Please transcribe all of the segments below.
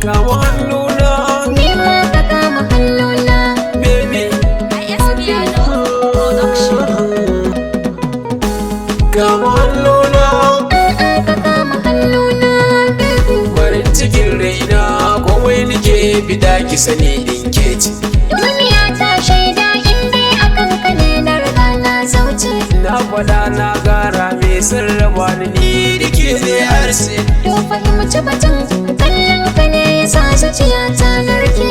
Kama hannuna, ni ma ka kama hannuna. baby. Kama hannuna, Ka kama hannuna, baby. farin cikin raina komai nake fida ki sani din ke ci. Duniya ta shaida in dai akan ka ne na riga na zauce. Na faɗa na gara me sarrafa ni da ke zai harse. To fahimci batun kallon ka ne ya sa zuciya ta narke.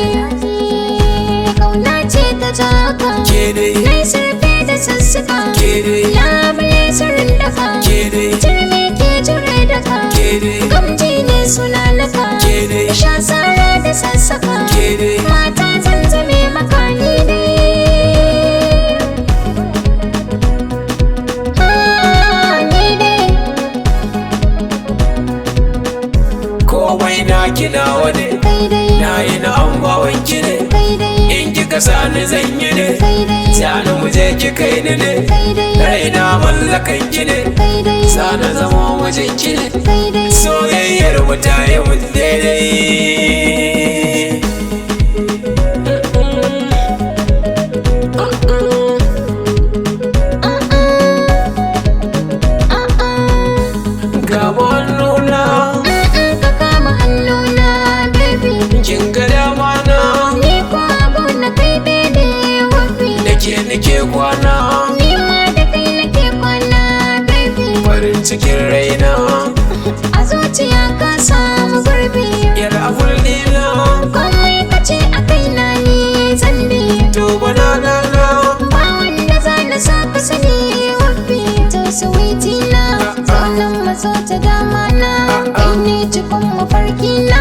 Kauna ce ta jaka, Ke dai, nai surfe da sassuka. ke dai, Labule sirrin daka, ke dai, turmi ke jure daka. ke dai, Gamji ne suna laka, ke dai, sha sara da sassaka. ke dai. Mata zan zame maka ni dai. Ni dai. Komai na kina wani, Kai dai. na yi na an bawan ki ne. Kai dai. In kika sani zan yi ne, Kai dai. sani mu je ki kai ni ne. Kai dai. Raina mallakan ki ne, Kai dai. sana zama wajen ki ne. Kai dai. Soyayyar mu ta yi mun daidai. Gaba nuna, Ka kama hannuna, baby. kin ga dama na, Ni ko abu na kai daidai wafi. da ke nake kwana. Ni ma da kai nake kwana, baby. Farin cikin raina, A zuciya ka samu gurbi. yar abul dina, Komai ka ce a kai na ni zan bi. to bana na. Ba wanda za na sa ka sani wafi. To suwiti na, zanen maso ta dama na. Kai ne cikin mafarki na,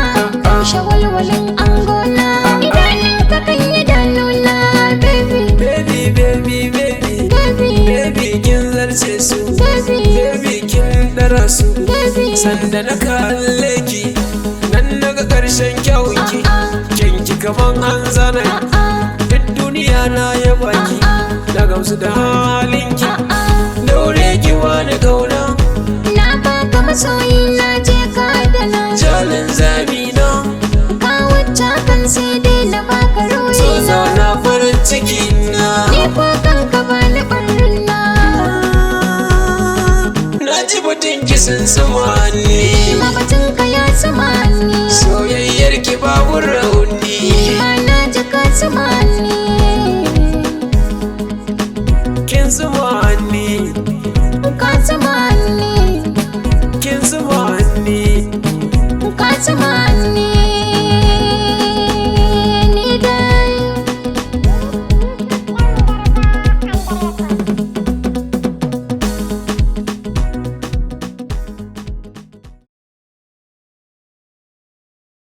shawalwalin angona. Idanun ka kan idanuna, baby. Baby, baby, baby, Baby, baby kin zarce su, baby, baby kin dara su. baby. Sanda na kalle ki, nan naga karshen kyawunki. Kyanki kaman an zana, duk duniya na ya baki. Na gamsu da halinki, daure ki wani kauna. Na baka masoyi na je ka adana. Jalin zamina, Ka wuce kan sai dai na baka so ruhi na. zauna farin ciki na. Ni ko kanka ba ni ɓarrin na. Na ji batun ki sun sama ni, Ma batun ka ya sama ni. soyayyar ki babu rauni.